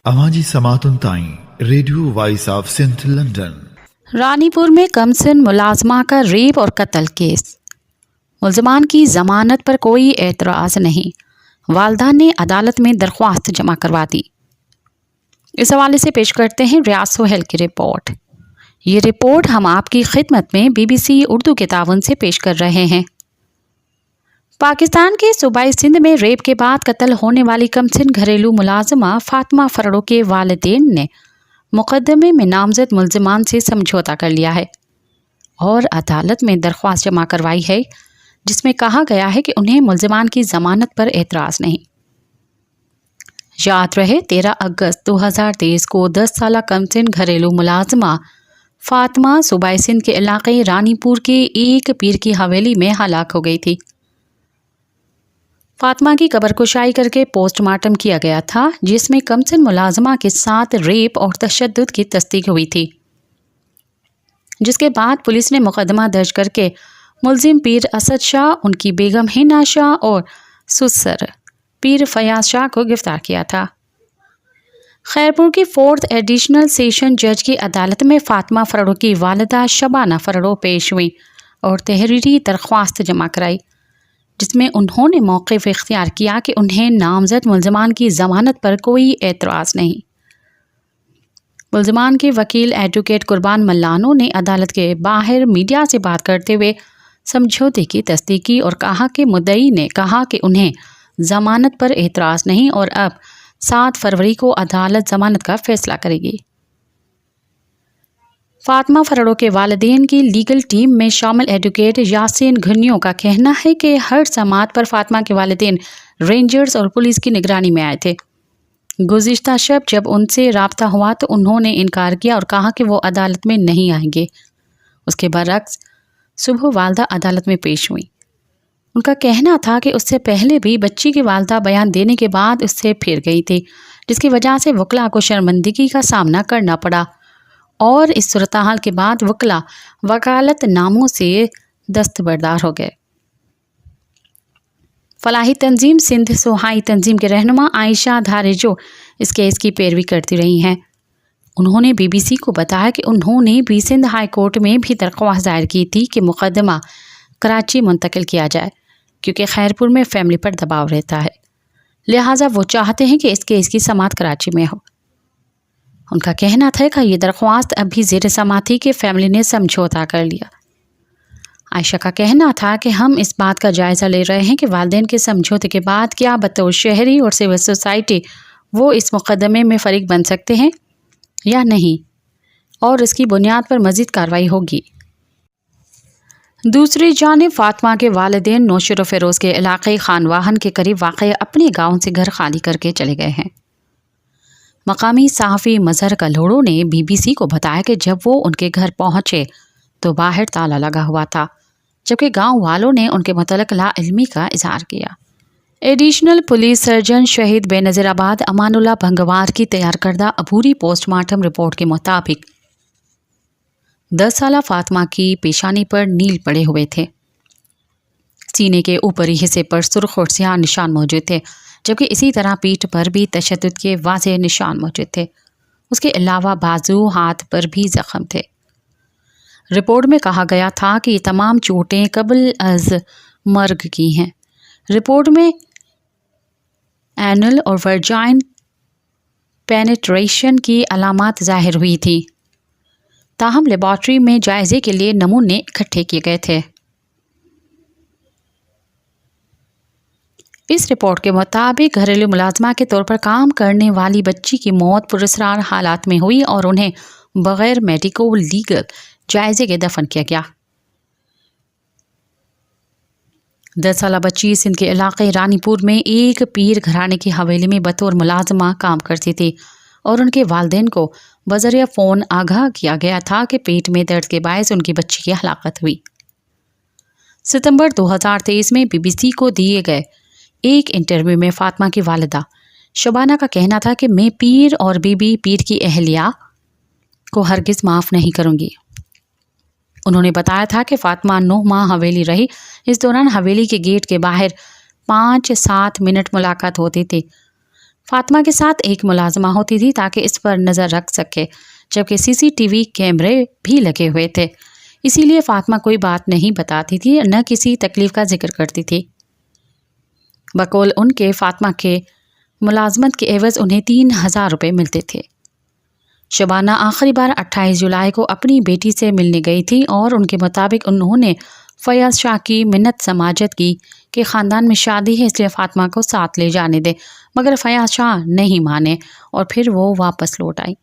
आवाजी समातुन ताईं radio voice of central London. Ranipur में कमसिन मुलाजमा का रेप और कत्ल केस। मुलजमान की जमानत पर कोई एतराज़ नहीं, वालदा ने अदालत में दरख्वास्त जमा करवा दी। इस हवाले से पेश करते हैं रियाज सोहेल की रिपोर्ट। ये रिपोर्ट हम आपकी खिदमत में BBC उर्दू के तावन से पेश कर रहे हैं। पाकिस्तान के सूबाई सिंध में रेप के बाद कत्ल होने वाली कमसिन घरेलू मुलाजमा फातिमा फरड़ो के वालिदैन ने मुकदमे में नामजद मुलजमान से समझौता कर लिया है और अदालत में दरख्वास्त जमा करवाई है, जिसमें कहा गया है कि उन्हें मुलजमान की जमानत पर एतराज़ नहीं। याद रहे 13 अगस्त 2023 को 10 साल कमसिन घरेलू मुलाजमा फातिमा सूबाई सिंध के इलाके रानीपुर के एक पीर की हवेली में हलाक हो गई थी। फातिमा की कब्र कुशाई करके पोस्टमार्टम किया गया था, जिसमें कमसिन मुलाजमा के साथ रेप और तशद्दुद की तस्दीक हुई थी, जिसके बाद पुलिस ने मुकदमा दर्ज करके मुलजिम पीर असद शाह, उनकी बेगम हिना शाह और सुसर पीर फयाज शाह को गिरफ्तार किया था। खैरपुर की 4th एडिशनल सेशन जज की अदालत में फातिमा फरड़ो की वालिदा शबाना फरड़ो पेश हुई और तहरीरी दरख्वास्त जमा कराई, जिसमें उन्होंने मौक़िफ़ इख्तियार किया कि उन्हें नामजद मुलजमान की ज़मानत पर कोई एतराज़ नहीं। मुलजमान के वकील एडवोकेट कुर्बान मल्लानो ने अदालत के बाहर मीडिया से बात करते हुए समझौते की तस्दीक की और कहा कि मुद्दई ने कहा कि उन्हें ज़मानत पर एतराज़ नहीं और अब 7 फरवरी को अदालत ज़मानत का फ़ैसला करेगी। फातिमा फरड़ो के वालिदैन की लीगल टीम में शामिल एडवोकेट यासीन घनियों का कहना है कि हर समात पर फातिमा के वालिदैन रेंजर्स और पुलिस की निगरानी में आए थे। गुज़िश्ता शब जब उनसे राब्ता हुआ तो उन्होंने इनकार किया और कहा कि वो अदालत में नहीं आएंगे। उसके बरक्स सुबह वालदा अदालत में पेश हुई। उनका कहना था कि उससे पहले भी बच्ची की वालदा बयान देने के बाद उससे फिर गई थी, जिसकी वजह से वकला को शर्मिंदगी का सामना करना पड़ा और इस सूरत हाल के बाद वकला वकालत नामों से दस्तबरदार हो गए। फलाही तंजीम सिंध सोहाई तंजीम के रहनुमा आयशा धारेजो इस केस की पैरवी करती रही हैं। उन्होंने BBC को बताया कि उन्होंने भी सिंध हाई कोर्ट में भी दरख्वास्त दायर की थी कि मुकदमा कराची मुंतकिल किया जाए, क्योंकि खैरपुर में फैमिली पर दबाव रहता है, लिहाजा वो चाहते हैं कि इस केस की समाअत कराची में हो। उनका कहना था कि ये दरख्वास्त अभी ज़ेर समाअत थी कि फैमिली ने समझौता कर लिया। आयशा का कहना था कि हम इस बात का जायज़ा ले रहे हैं कि वालिदैन के समझौते के बाद क्या बतौर शहरी और सिविल सोसाइटी वो इस मुकदमे में फ़रीक बन सकते हैं या नहीं, और इसकी बुनियाद पर मज़ीद कार्रवाई होगी। दूसरी जानिब फातिमा के वालिदैन नौशर व फ़िरोज़ के इलाके खानवाहन के करीब वाक़ अपने गाँव से घर खाली करके चले गए हैं। मकामी सहाफ़ी मज़हर कल्होड़ो ने BBC को बताया कि जब वो उनके घर पहुँचे तो बाहर ताला लगा हुआ था, जबकि गांव वालों ने उनके मुतल्लिक़ लाइल्मी का इजहार किया। एडिशनल पुलिस सर्जन शहीद बेनज़ीराबाद अमानुल्लाह भंगवार की तैयार करदा अबूरी पोस्टमार्टम रिपोर्ट के मुताबिक 10 साला फातिमा की पेशानी पर नील पड़े हुए थे। सीने के ऊपरी हिस्से पर सुर्ख और स्याह निशान मौजूद थे, जबकि इसी तरह पीठ पर भी तशद्दुद के वाज़ेह निशान मौजूद थे। उसके अलावा बाजू हाथ पर भी ज़ख्म थे। रिपोर्ट में कहा गया था कि ये तमाम चोटें कबल अज़ मर्ग की हैं। रिपोर्ट में एनल और वर्जाइन पेनिट्रेशन की अलामात ज़ाहिर हुई थी, ताहम लेबॉर्ट्री में जायज़े के लिए नमूने इकट्ठे किए गए थे। इस रिपोर्ट के मुताबिक घरेलू मुलाजमा के तौर पर काम करने वाली बच्ची की मौत पुरस्रार हालात में हुई और उन्हें बग़ैर मेडिको लीगल जायज़े के दफन किया गया। 10 साला बच्ची सिंध के इलाके रानीपुर में एक पीर घराने की हवेली में बतौर मुलाजमा काम करती थी और उनके वालिदैन को बज़रिया फ़ोन आगाह किया गया था कि पेट में दर्द के बायस उनकी बच्ची की हलाकत हुई। सितंबर 2023 में BBC को दिए गए एक इंटरव्यू में फातिमा की वालिदा शबाना का कहना था कि मैं पीर और बीबी पीर की अहलिया को हरगिज़ माफ़ नहीं करूँगी। उन्होंने बताया था कि फातिमा 9 माह हवेली रही। इस दौरान हवेली के गेट के बाहर 5-7 मिनट मुलाकात होती थी। फातिमा के साथ एक मुलाजमा होती थी ताकि इस पर नज़र रख सके, जबकि CCTV कैमरे भी लगे हुए थे। इसीलिए फातिमा कोई बात नहीं बताती थी, न किसी तकलीफ का जिक्र करती थी। बकौल उनके फातिमा के मुलाजमत के एवज़ उन्हें 3000 रुपये मिलते थे। शबाना आखिरी बार 28 जुलाई को अपनी बेटी से मिलने गई थी और उनके मुताबिक उन्होंने फयाज शाह की मिन्नत समाजत की कि ख़ानदान में शादी है इसलिए फातिमा को साथ ले जाने दे, मगर फयाज शाह नहीं माने और फिर वो वापस लौट आई।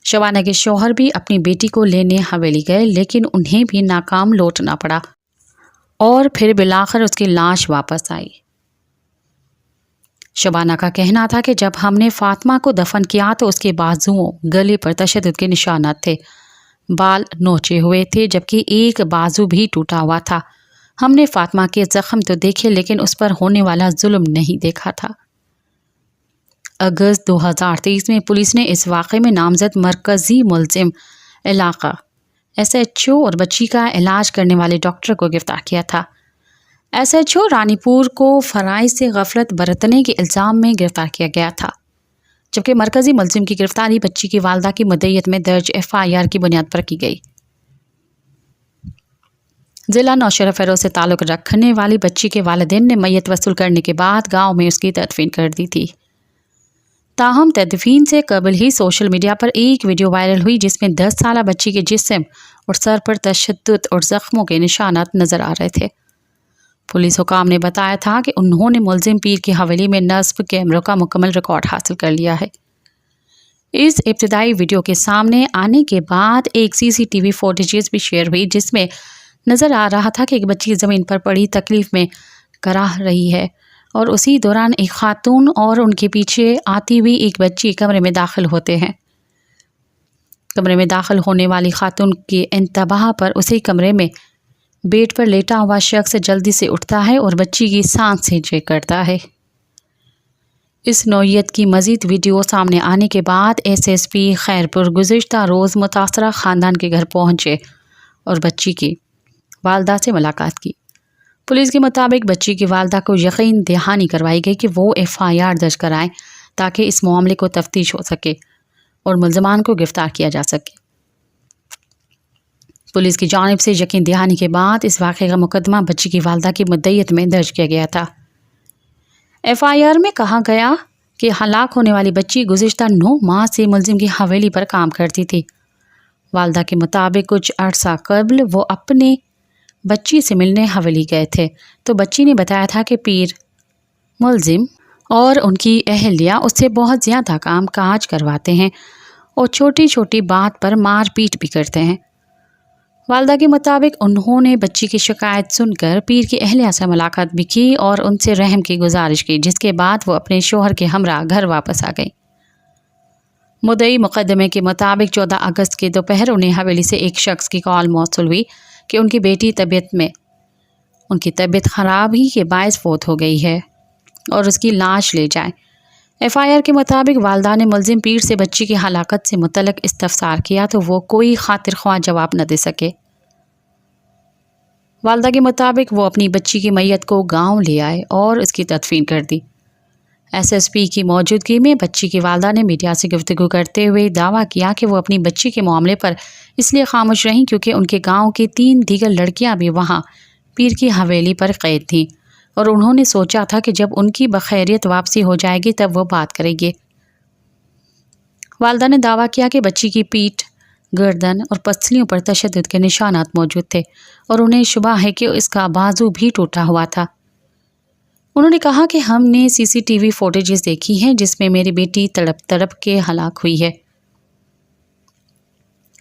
शबाना के शौहर भी अपनी बेटी को लेने हवेली गए, लेकिन उन्हें भी नाकाम लौटना पड़ा और फिर बिलाखिर उसकी लाश वापस आई। शबाना का कहना था कि जब हमने फातिमा को दफन किया तो उसके बाजुओं गले पर तशद्दुद के निशानात थे, बाल नोचे हुए थे, जबकि एक बाजू भी टूटा हुआ था। हमने फातिमा के ज़ख्म तो देखे लेकिन उस पर होने वाला जुल्म नहीं देखा था। अगस्त 2023 में पुलिस ने इस वाक़े में नामजद मरकज़ी मुलज़िम इलाका SHO और बच्ची का इलाज करने वाले डॉक्टर को गिरफ्तार किया था। SHO रानीपुर को फ़राइज़ से गफलत बरतने के इल्ज़ाम में गिरफ्तार किया गया था, जबकि मरकज़ी मुलज़िम की गिरफ्तारी बच्ची की वालदा की मुद्दईयत में दर्ज FIR की बुनियाद पर की गई। ज़िला नौशेरा फ़िरोज़ से ताल्लुक़ रखने वाली बच्ची के वालिदैन ने मैयत वसूल करने के बाद गाँव में उसकी तदफीन कर दी थी। ताहम तदफीन से कबल ही सोशल मीडिया पर एक वीडियो वायरल हुई जिसमें 10 साला बच्ची के जिस्म और सर पर तशद्दुद और ज़ख्मों के निशानात नज़र आ रहे थे। पुलिस हुकाम ने बताया था कि उन्होंने मुलजिम पीर की हवेली में नस्ब कैमरों का मुकम्मल रिकॉर्ड हासिल कर लिया है। इस इब्तिदाई वीडियो के सामने आने के बाद एक CCTV फुटेजेस भी शेयर हुई जिसमें नज़र आ रहा था कि एक बच्ची ज़मीन पर पड़ी तकलीफ़ में कराह रही है और उसी दौरान एक खातून और उनके पीछे आती हुई एक बच्ची कमरे में दाखिल होते हैं। कमरे में दाखिल होने वाली खातून के इंतबाह पर उसी कमरे में बेड पर लेटा हुआ शख्स जल्दी से उठता है और बच्ची की सांसें चेक करता है। इस नौइयत की मज़ीद वीडियो सामने आने के बाद SSP खैरपुर गुज़िश्ता रोज़ मुतासरा ख़ानदान के घर पहुँचे और बच्ची की वालदा से मुलाकात की। पुलिस के मुताबिक बच्ची की वालदा को यकीन दहानी करवाई गई कि वो FIR दर्ज कराएं ताकि इस मामले को तफ्तीश हो सके और मुल्ज़मान को गिरफ्तार किया जा सके। पुलिस की जानिब से यकीन दहानी के बाद इस वाक़े का मुकदमा बच्ची की वालदा की मुद्दईयत में दर्ज किया गया था। FIR में कहा गया कि हलाक होने वाली बच्ची गुज़िश्ता 9 माह से मुलजिम की हवेली पर काम करती थी। वालदा के मुताबिक कुछ अरसा कबल वो अपने बच्ची से मिलने हवेली गए थे तो बच्ची ने बताया था कि पीर मुलजिम और उनकी अहलिया उससे बहुत ज़्यादा काम काज करवाते हैं और छोटी छोटी बात पर मार पीट भी करते हैं। वालदा के मुताबिक उन्होंने बच्ची की शिकायत सुनकर पीर की अहलिया से मुलाकात भी की और उनसे रहम की गुजारिश की, जिसके बाद वो अपने शोहर के हमरा घर वापस आ गई। मुद्दई मुकदमे के मुताबिक 14 अगस्त के दोपहर उन्हें हवेली से एक शख्स की कॉल मौसूल हुई कि उनकी बेटी उनकी तबीयत ख़राबी के बायस फौत हो गई है और उसकी लाश ले जाएं। FIR के मुताबिक वालदा ने मुलजिम पीर से बच्ची की हलाकत से मुतल्लिक़ इस्तफसार किया तो वो कोई खातिर ख्वाह जवाब न दे सके। वालदा के मुताबिक वो अपनी बच्ची की मैयत को गांव ले आए और उसकी तदफीन कर दी। SSP की मौजूदगी में बच्ची की वालदा ने मीडिया से गुफ्तगू करते हुए दावा किया कि वो अपनी बच्ची के मामले पर इसलिए खामोश रहीं क्योंकि उनके गांव की 3 दीगर लड़कियां भी वहां पीर की हवेली पर कैद थीं और उन्होंने सोचा था कि जब उनकी बखैरियत वापसी हो जाएगी तब वो बात करेंगे। वालदा ने दावा किया कि बच्ची की पीठ, गर्दन और पसलियों पर तशद्दुद के निशानात मौजूद थे और उन्हें शुबा है कि इसका बाजू भी टूटा हुआ था। उन्होंने कहा कि हमने CCTV फुटेजेस देखी हैं जिसमें मेरी बेटी तड़प तड़प के हलाक हुई है।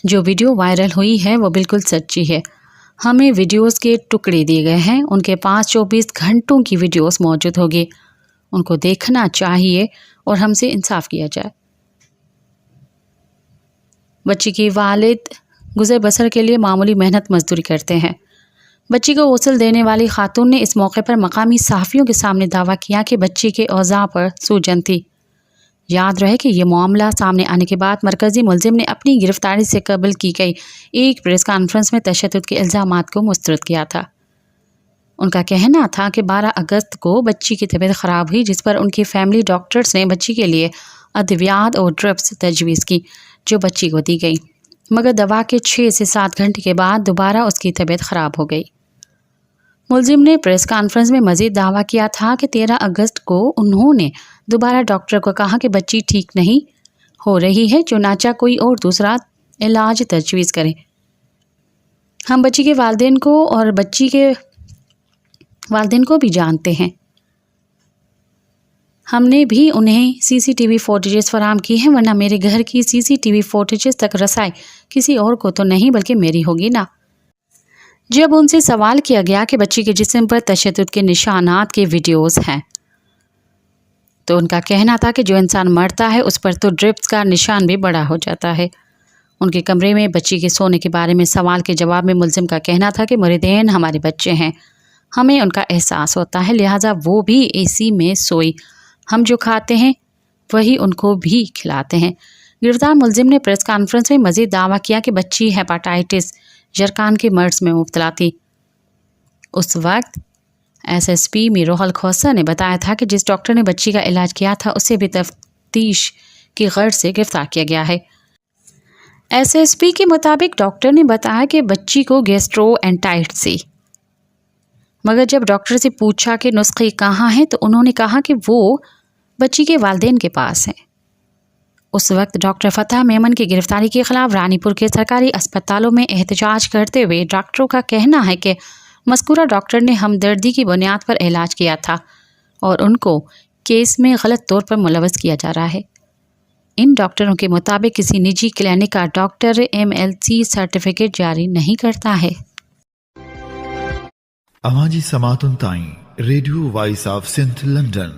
जो वीडियो वायरल हुई है वो बिल्कुल सच्ची है। हमें वीडियोस के टुकड़े दिए गए हैं, उनके पास 24 घंटों की वीडियोस मौजूद होगी, उनको देखना चाहिए और हमसे इंसाफ किया जाए। बच्ची की वालिद गुज़र बसर के लिए मामूली मेहनत मजदूरी करते हैं। बच्ची को गौसल देने वाली खातून ने इस मौके पर मकामी सहाफ़ियों के सामने दावा किया कि बच्ची के औज़ा पर सूजन थी। याद रहे कि यह मामला सामने आने के बाद मरकज़ी मुलजिम ने अपनी गिरफ्तारी से कबल की गई एक प्रेस कॉन्फ्रेंस में तशद्दुद के इल्ज़ामात को मुस्तरद किया था। ان کا کہنا تھا کہ 12 اگست کو بچی کی طبیعت خراب ہوئی، جس پر ان کی فیملی ڈاکٹرز نے بچی کے لیے ادویات اور ڈرپس تجویز کی جو بچی کو دی گئی، مگر دوا کے 6 سے 7 گھنٹے کے بعد دوبارہ اس کی طبیعت خراب ہو گئی۔ ملزم نے پریس کانفرنس میں مزید دعویٰ کیا تھا کہ 13 اگست کو انہوں نے دوبارہ ڈاکٹر کو کہا کہ بچی ٹھیک نہیں ہو رہی ہے، چنانچہ کوئی اور دوسرا علاج تجویز کرے۔ ہم بچی کے والدین کو اور بچی کے والدین کو بھی جانتے ہیں، ہم نے بھی انہیں CCTV فوٹیجز فراہم کی ہیں، ورنہ میرے گھر کی CCTV فوٹیجز تک رسائی کسی اور کو تو نہیں بلکہ میری ہوگی نا۔ جب ان سے سوال کیا گیا کہ بچی کے جسم پر تشدد کے نشانات کے ویڈیوز ہیں تو ان کا کہنا تھا کہ جو انسان مرتا ہے اس پر تو ڈرپس کا نشان بھی بڑا ہو جاتا ہے۔ ان کے کمرے میں بچی کے سونے کے بارے میں سوال کے جواب میں ملزم کا کہنا تھا کہ مریدین ہمارے بچے ہیں، ہمیں ان کا احساس ہوتا ہے، لہٰذا وہ بھی AC میں سوئی، ہم جو کھاتے ہیں وہی ان کو بھی کھلاتے ہیں۔ گرفتار ملزم نے پریس کانفرنس میں مزید دعویٰ کیا کہ بچی ہیپاٹائٹس جرقان کے مرض میں مبتلا تھی۔ اس وقت SSP میروحل کھوسہ نے بتایا تھا کہ جس ڈاکٹر نے بچی کا علاج کیا تھا اسے بھی تفتیش کی غرض سے گرفتار کیا گیا ہے۔ SSP کے مطابق ڈاکٹر نے بتایا کہ بچی کو گیسٹرو انٹرائٹس تھی، مگر جب ڈاکٹر سے پوچھا کہ نسخے کہاں ہیں تو انہوں نے کہا کہ وہ بچی کے والدین کے پاس ہیں۔ اس وقت ڈاکٹر فتح میمن کی گرفتاری کے خلاف رانی پور کے سرکاری اسپتالوں میں احتجاج کرتے ہوئے ڈاکٹروں کا کہنا ہے کہ مذکورہ ڈاکٹر نے ہمدردی کی بنیاد پر علاج کیا تھا اور ان کو کیس میں غلط طور پر ملوث کیا جا رہا ہے۔ ان ڈاکٹروں کے مطابق کسی نجی کلینک کا ڈاکٹر MLC سرٹیفکیٹ جاری نہیں کرتا ہے۔ اماجی سماعتن تائیں radio voice of Sindh London